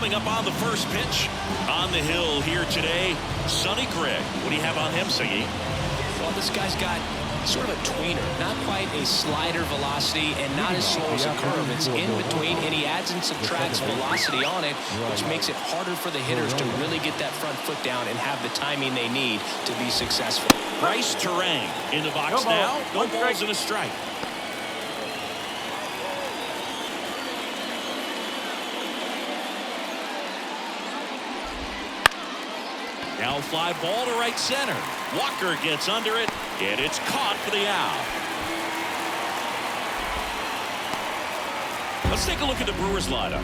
Coming up on the first pitch, on the hill here today, Sonny Gregg. What do you have on him, Siggy? Well, this guy's got sort of a tweener, not quite a slider velocity and not as slow as a curve. It's in between, and he adds and subtracts velocity on it, which makes it harder for the hitters to really get that front foot down and have the timing they need to be successful. Bryce Terang in the box now. No balls and a strike. Now fly ball to right center. Walker gets under it, and it's caught for the out. Let's take a look at the Brewers lineup.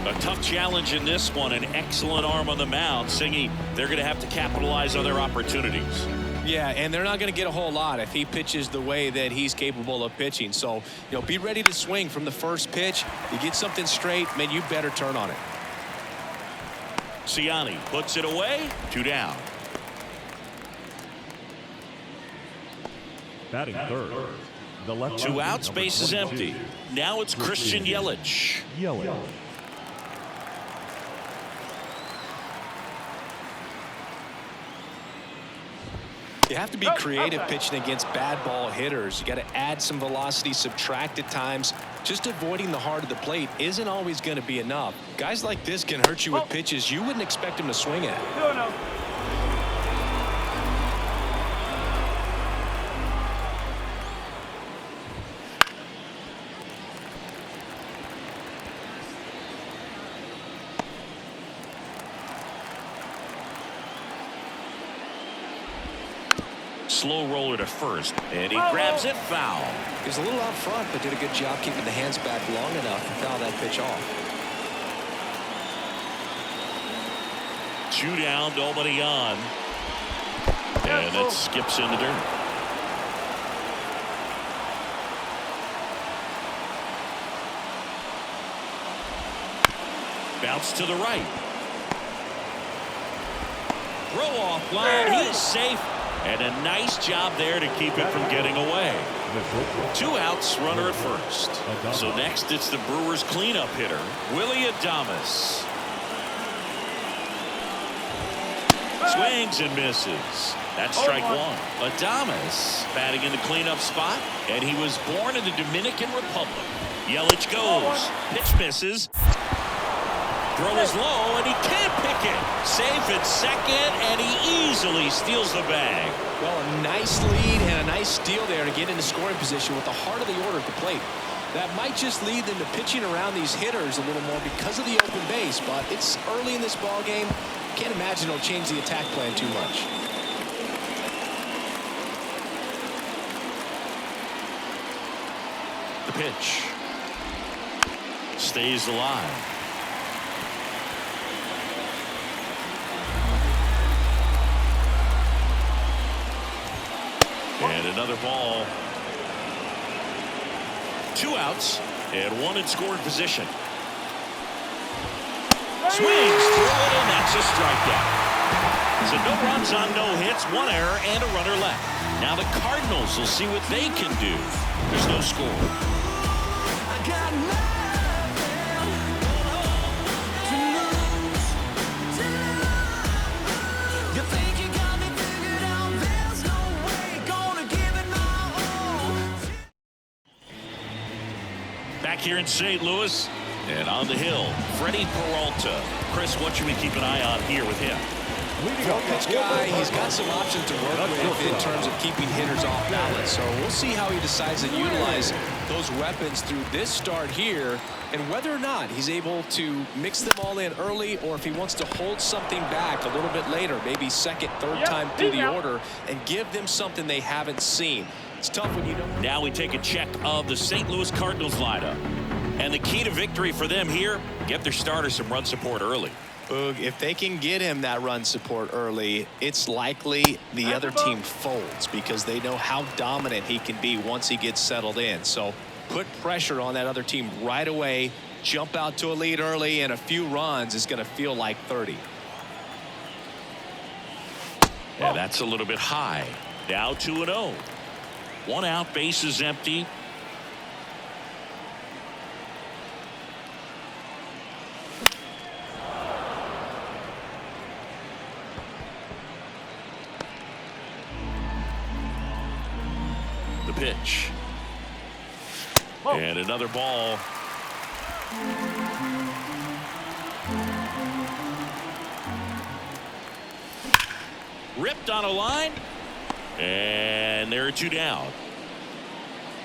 A tough challenge in this one, an excellent arm on the mound. Singy, they're going to have to capitalize on their opportunities. Yeah, and they're not going to get a whole lot if he pitches the way that he's capable of pitching. So, be ready to swing from the first pitch. You get something straight, man, you better turn on it. Ciani puts it away. 2 down. Batting third. The left 2 outs, base is empty. Now it's Christian Yelich. You have to be creative pitching against bad ball hitters. You got to add some velocity, subtract at times. Just avoiding the heart of the plate isn't always going to be enough. Guys like this can hurt you with pitches you wouldn't expect him to swing at. No. Slow roller to first, and he grabs it foul. He was a little out front, but did a good job keeping the hands back long enough to foul that pitch off. 2 down, nobody on. And it skips in the dirt. Bounce to the right. Throw off line. He is safe. And a nice job there to keep it from getting away. 2 outs, runner at first. So next it's the Brewers cleanup hitter, Willy Adames. Swings and misses. That's strike 1. Adames batting in the cleanup spot, and he was born in the Dominican Republic. Yelich goes. Pitch misses. Throw is low, and he can't pick it. Safe at second, and he easily steals the bag. Well, a nice lead and a nice steal there to get into scoring position with the heart of the order at the plate. That might just lead them to pitching around these hitters a little more because of the open base, but it's early in this ball game. Can't imagine it'll change the attack plan too much. The pitch stays alive. And another ball. 2 outs and 1 in scoring position. Swings through it, and that's a strikeout. So no runs on no hits, 1 error, and a runner left. Now the Cardinals will see what they can do. There's no score. Back here in St. Louis and on the hill, Freddie Peralta. Chris, what should we keep an eye on here with him? This guy, he's got some options to work with in terms of keeping hitters off balance. So we'll see how he decides to utilize those weapons through this start here, and whether or not he's able to mix them all in early, or if he wants to hold something back a little bit later, maybe second, third time through the order, and give them something they haven't seen. It's tough when you don't. Now we take a check of the St. Louis Cardinals lineup. And the key to victory for them here, get their starter some run support early. Boog, if they can get him that run support early, it's likely the other team folds because they know how dominant he can be once he gets settled in. So put pressure on that other team right away, jump out to a lead early, and a few runs is going to feel like 30. Yeah, that's a little bit high. Now 2-0. 1 out, base is empty. pitch. And another ball. Ripped on a line. And there are 2 down.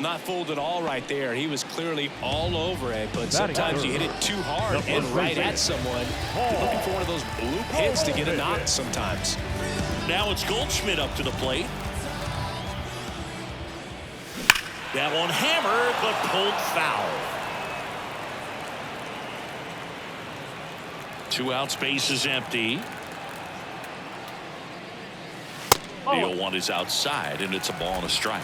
Not fooled at all right there. He was clearly all over it, but sometimes you hit it too hard and right at someone. You're looking for one of those bloop hits to get a knock sometimes. Now it's Goldschmidt up to the plate. That one hammered, but pulled foul. 2 outs, base is empty. The 0-1 is outside, and it's a ball and a strike.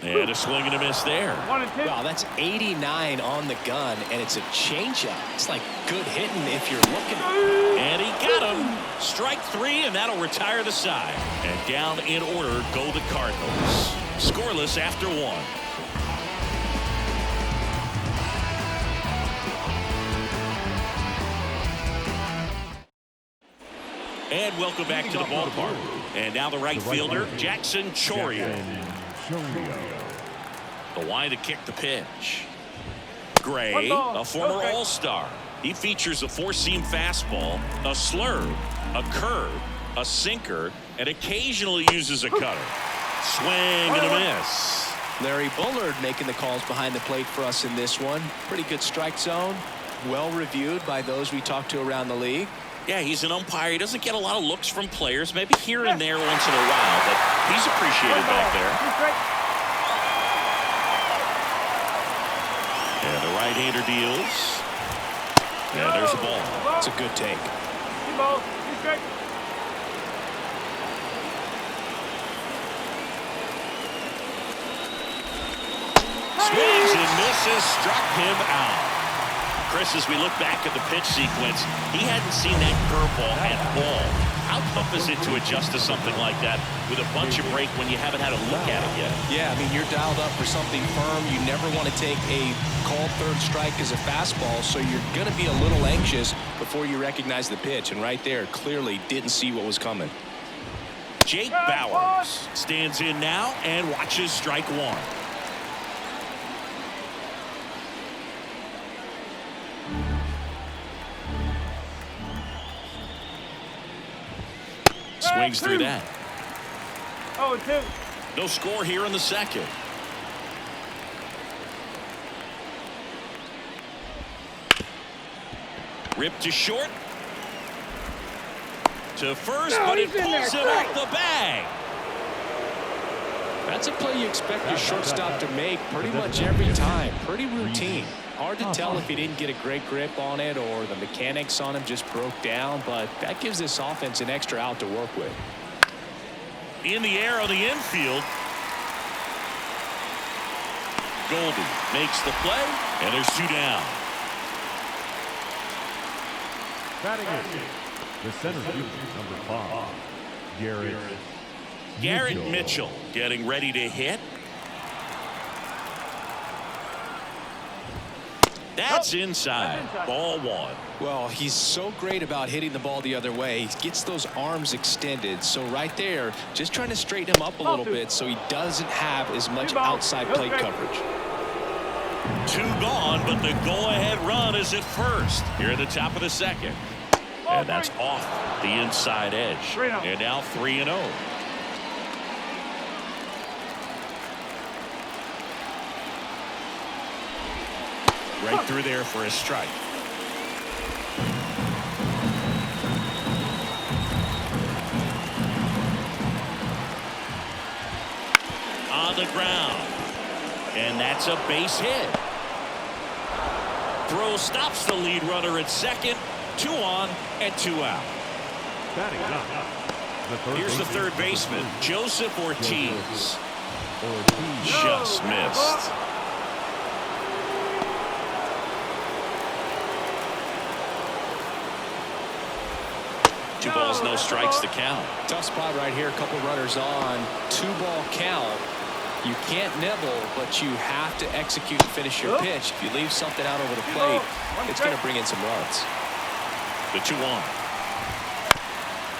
And a swing and a miss there. Wow, that's 89 on the gun, and it's a changeup. It's like good hitting if you're looking. And he got him. Strike 3, and that'll retire the side. And down in order go the Cardinals. Scoreless after 1. And welcome back to the ballpark. And now the right fielder, Jackson Chourio. The line to kick the pitch. Gray, a former All-Star. He features a 4-seam fastball, a slurve, a curve, a sinker, and occasionally uses a cutter. Swing and a miss. Larry Bullard making the calls behind the plate for us in this one. Pretty good strike zone. Well reviewed by those we talked to around the league. Yeah, he's an umpire. He doesn't get a lot of looks from players, maybe here and there once in a while, but he's appreciated back there. And the right-hander deals. And there's a ball. It's a good take. Swings and misses, struck him out. Chris, as we look back at the pitch sequence, he hadn't seen that curveball at all. How tough is it to adjust to something like that with a bunch of break when you haven't had a look at it yet? Yeah, I mean, you're dialed up for something firm. You never want to take a called third strike as a fastball, so you're going to be a little anxious before you recognize the pitch. And right there, clearly didn't see what was coming. Jake Bauers stands in now and watches strike 1. Swings through that. 0-2. No score here in the second. Ripped to short. To first, but it pulls him off the bag. That's a play you expect your shortstop to make pretty much every time. Pretty routine. Hard to tell if he didn't get a great grip on it or the mechanics on him just broke down, but that gives this offense an extra out to work with. In the air on the infield. Goldie makes the play, and there's 2 down. Batting in the center fielder, number 5, Garrett Mitchell getting ready to hit. That's inside. Ball 1. Well, he's so great about hitting the ball the other way. He gets those arms extended. So right there, just trying to straighten him up a little bit so he doesn't have as much outside plate coverage. 2 gone, but the go-ahead run is at first here at the top of the second. And that's off the inside edge. And now 3-0. Right through there for a strike. On the ground. And that's a base hit. Throw stops the lead runner at second. 2 on and 2 out. Here's the third baseman, Joseph Ortiz. Just missed. Two balls, no strikes to count. Tough spot right here. A couple runners on. 2-ball count. You can't nibble, but you have to execute and finish your pitch. If you leave something out over the plate, it's going to bring in some runs. The 2-1.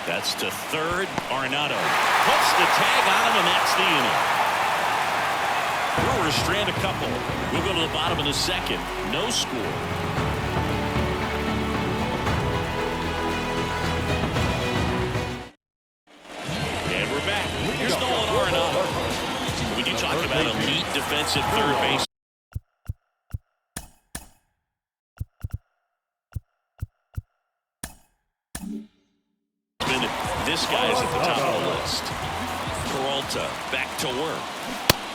That's to third. Arenado puts the tag on him, and that's the inning. Brewers strand a couple. We'll go to the bottom of the second. No score. And we're back. Here's Nolan Arenado. We can talk about elite defensive third base. This guy's at the top of the list. Peralta back to work.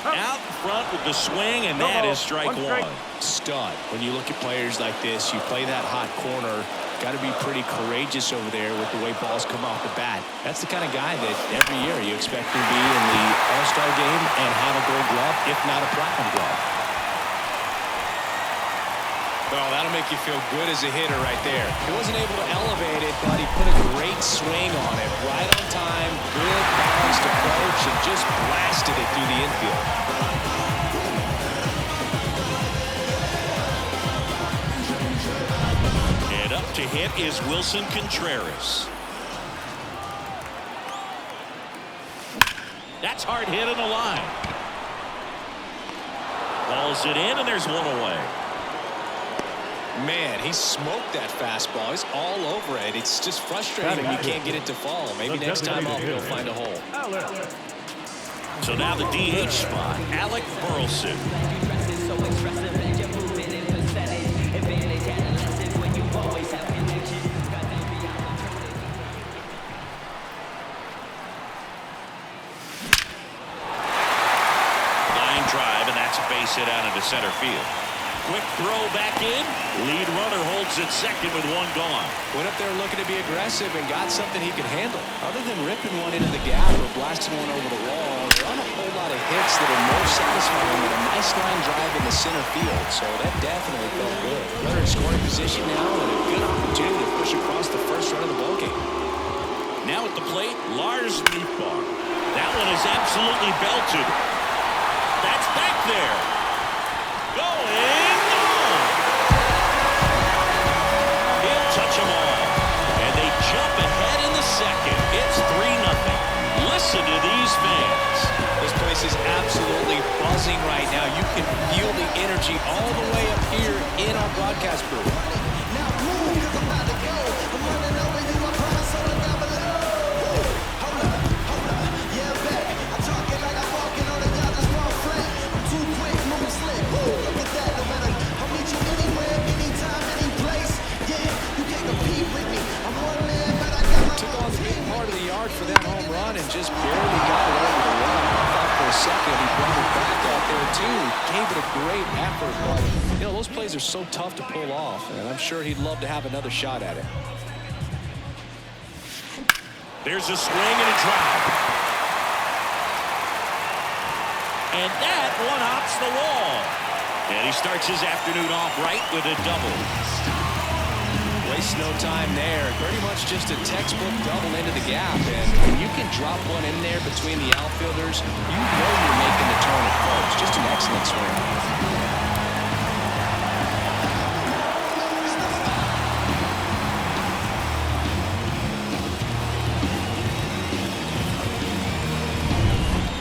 Out in front with the swing, and that is strike one. Stud. When you look at players like this, you play that hot corner. Got to be pretty courageous over there with the way balls come off the bat. That's the kind of guy that every year you expect to be in the All-Star game and have a gold glove, if not a platinum glove. Oh, that'll make you feel good as a hitter right there. He wasn't able to elevate it, but he put a great swing on it. Right on time, good balanced approach, and just blasted it through the infield. And up to hit is Wilson Contreras. That's hard hit in the line. Balls it in, and there's one away. Man, he smoked that fastball. He's all over it. It's just frustrating when you can't get it to fall. Maybe next time up he'll find a hole. So now the DH spot, Alec Burleson. Line drive, and that's a base hit out into center field. Quick throw back in. Lead runner holds at second with one gone. Went up there looking to be aggressive and got something he could handle. Other than ripping one into the gap or blasting one over the wall, there aren't a whole lot of hits that are more satisfying than a nice line drive in the center field. So that definitely felt good. Runner in scoring position now and a good opportunity to push across the first run of the ballgame. Now at the plate, Lars Nootbaar. That one is absolutely belted. That's back there. Going. It's 3-0. Listen to these fans. This place is absolutely buzzing right now. You can feel the energy all the way up here in our broadcast booth. Now move, 'cause I'm about to go. I'm running over you. I promise on the down below. Hold up. Yeah, I'm back. I'm talking like I'm walking on the yacht that's wrong flat. I'm too quick, moving slick. Look at that. No matter, I'll meet you anywhere, anytime, any place. Yeah, you can't compete with me. I'm one man, but I got my took on the big part of the yard for that home run and just barely got it over the wall. I thought for a second he brought it back out there too. Gave it a great effort, but you know those plays are so tough to pull off, and I'm sure he'd love to have another shot at it. There's a swing and a drive. And that one hops the wall. And he starts his afternoon off right with a double. Waste no time there. Pretty much just a textbook double into the gap. And when you can drop one in there between the outfielders, you know you're making the turn at first. Just an excellent swing.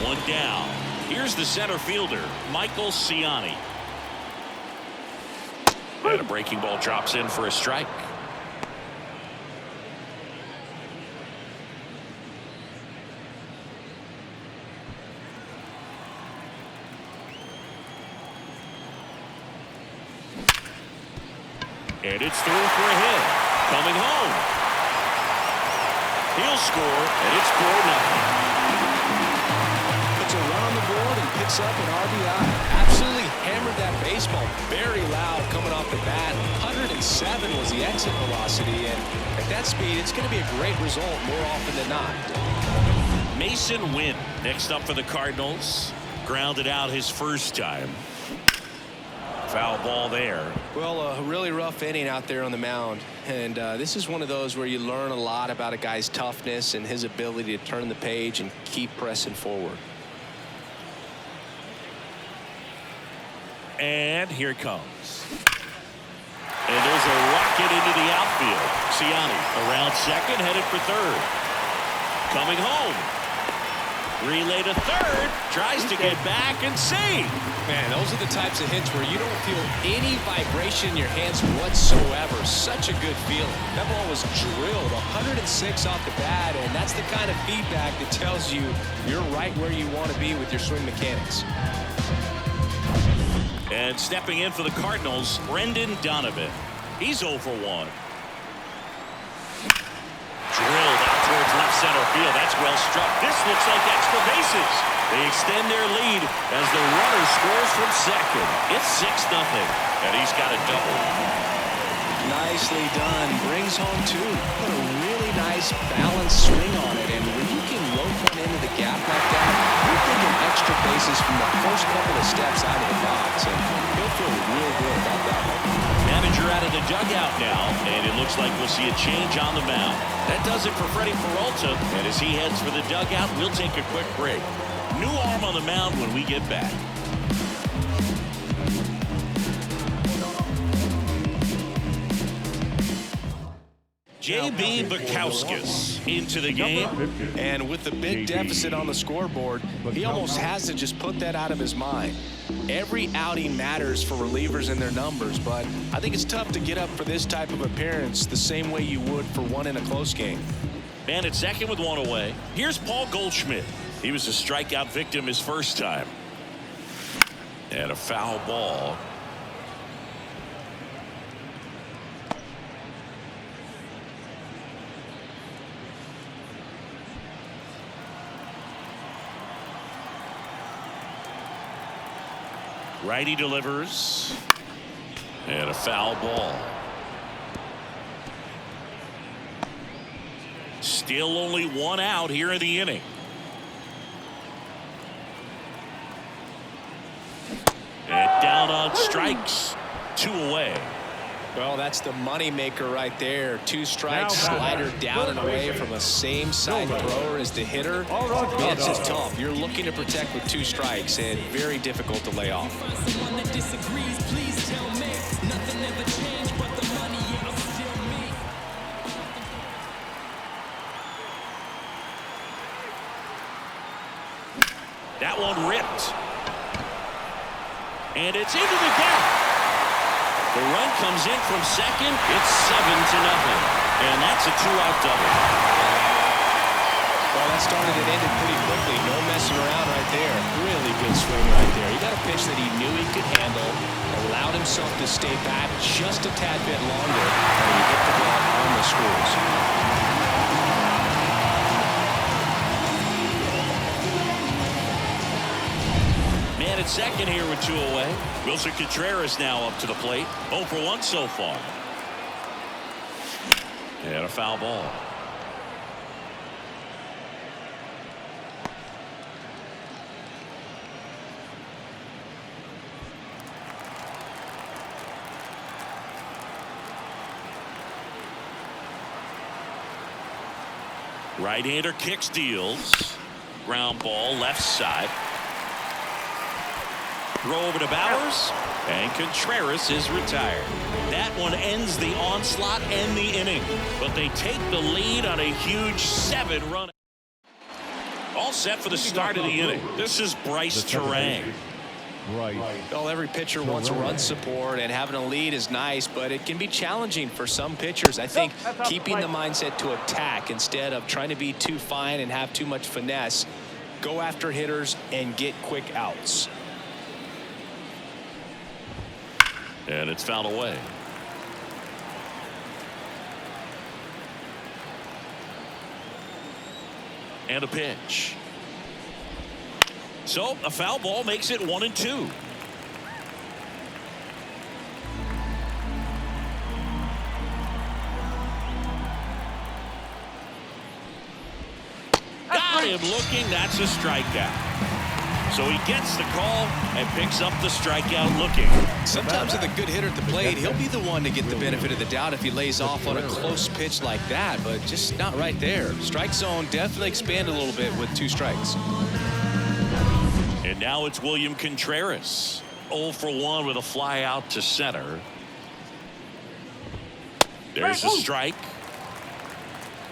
One down. Here's the center fielder, Michael Ciani. And a breaking ball drops in for a strike. And it's through for a hit. Coming home. He'll score, and it's 4-0. Puts a run on the board and picks up an RBI. Absolutely hammered that baseball. Very loud coming off the bat. 107 was the exit velocity, and at that speed, it's going to be a great result more often than not. Mason Wynn next up for the Cardinals. Grounded out his first time. Foul ball there. Well, a really rough inning out there on the mound, and this is one of those where you learn a lot about a guy's toughness and his ability to turn the page and keep pressing forward. And here it comes. And there's a rocket into the outfield. Ciani around second, headed for third. coming home. Relay to third. Tries to get back and save. Man, those are the types of hits where you don't feel any vibration in your hands whatsoever. Such a good feeling. That ball was drilled 106 off the bat, and that's the kind of feedback that tells you you're right where you want to be with your swing mechanics. And stepping in for the Cardinals, Brendan Donovan. He's 0 for 1. Drilled out towards left center field. That's well struck. This looks like extra bases. They extend their lead as the runner scores from second. It's 6-0, and he's got a double. Nicely done. Brings home two. Put a really nice balanced swing on it, and when you can rope one into the gap like that, you're thinking extra bases from the first couple of steps out of the box, and he'll feel real good about that one. Manager out of the dugout now, and it looks like we'll see a change on the mound. That does it for Freddie Peralta, and as he heads for the dugout, we'll take a quick break. New arm on the mound when we get back. J.B. Bukowskis into the game. And with the big deficit on the scoreboard, he almost has to just put that out of his mind. Every outing matters for relievers and their numbers, but I think it's tough to get up for this type of appearance the same way you would for one in a close game. Man at second with one away. Here's Paul Goldschmidt. He was a strikeout victim his first time. And a foul ball. Righty delivers. And a foul ball. Still only one out here in the inning. And down on strikes. 2 away. Well, that's the money maker right there. 2 strikes, slider down and away from a same side thrower as the hitter. Man, it's just tough. You're looking to protect with 2 strikes and very difficult to lay off. That one ripped. And it's into the gap. The run comes in from second. It's 7-0. And that's a 2-out double. Well, that started and ended pretty quickly. No messing around right there. Really good swing right there. He got a pitch that he knew he could handle, allowed himself to stay back just a tad bit longer, and he hit the ball on the screws. Man at second here with 2 away. Wilson Contreras now up to the plate. 0 for 1 so far. And a foul ball. Right-hander kicks, deals. Ground ball left side. Throw over to Bowers, and Contreras is retired. That one ends the onslaught and the inning, but they take the lead on a huge 7-run. All set for the start of the inning. This is Bryce Terang. Well, every pitcher wants run support, and having a lead is nice, but it can be challenging for some pitchers. I think keeping the mindset to attack instead of trying to be too fine and have too much finesse. Go after hitters and get quick outs. And it's fouled away. And a pitch. So a foul ball makes it 1-2. Got him looking. That's a strikeout. So he gets the call and picks up the strikeout looking. Sometimes with a good hitter at the plate, he'll be the one to get the benefit of the doubt if he lays off on a close pitch like that, but just not right there. Strike zone definitely expanded a little bit with 2 strikes. And now it's William Contreras. 0 for 1 with a fly out to center. There's a strike.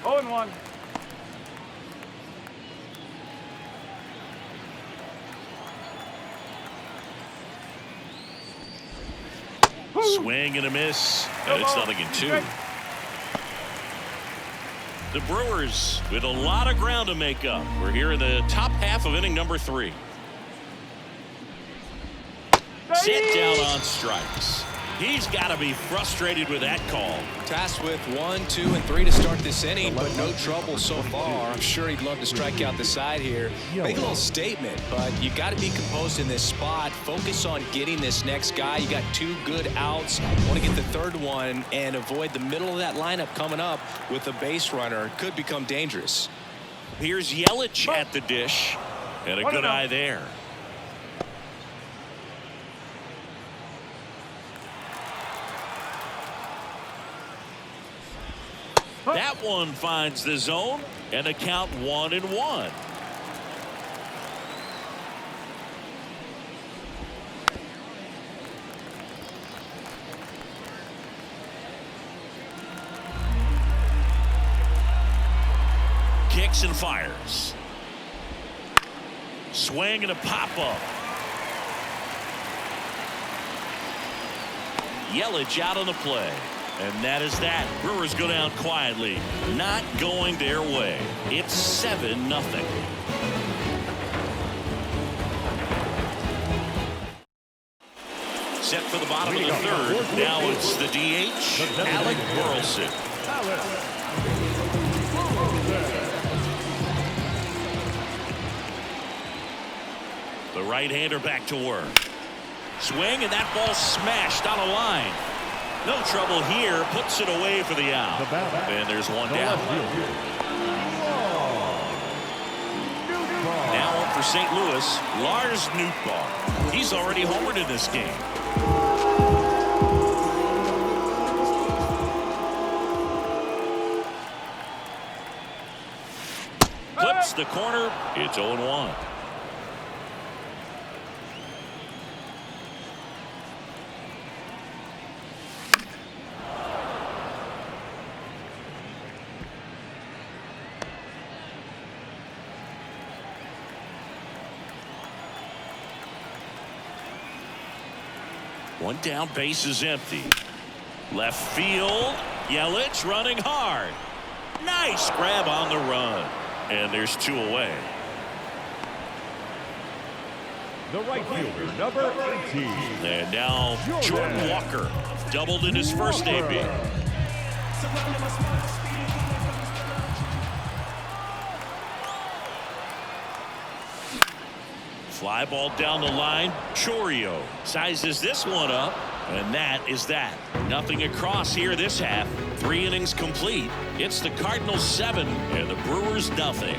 0-1. Swing and a miss, and it's 0-2. The Brewers with a lot of ground to make up. We're here in the top half of inning number 3. Sit down on strikes. He's got to be frustrated with that call. Tasked with 1, 2, and 3 to start this inning, but no trouble so far. I'm sure he'd love to strike out the side here. Make a little statement, but you got to be composed in this spot. Focus on getting this next guy. You got 2 good outs. Want to get the 3rd one and avoid the middle of that lineup coming up with a base runner. Could become dangerous. Here's Yelich at the dish, and a good eye there. That one finds the zone, and a count 1-1. Kicks and fires. Swing and a pop-up. Yelich out on the play. And that is that. Brewers go down quietly. Not going their way. It's 7-0. Set for the bottom of the 3rd. Now it's the DH, Alec Burleson. The right-hander back to work. Swing, and that ball smashed on a line. No trouble here. Puts it away for the out. And there's one down. Now up for St. Louis, Lars Nootbaar. He's already homered in this game. Clips the corner. It's 0-1. One down, base is empty. Left field, Yelich running hard. Nice grab on the run. And there's 2 away. The right fielder, number 18. And now Jordan Walker doubled in his first AB. Fly ball down the line. Chourio sizes this one up, and that is that. Nothing across here this half. 3 innings complete. It's the Cardinals 7 and the Brewers nothing.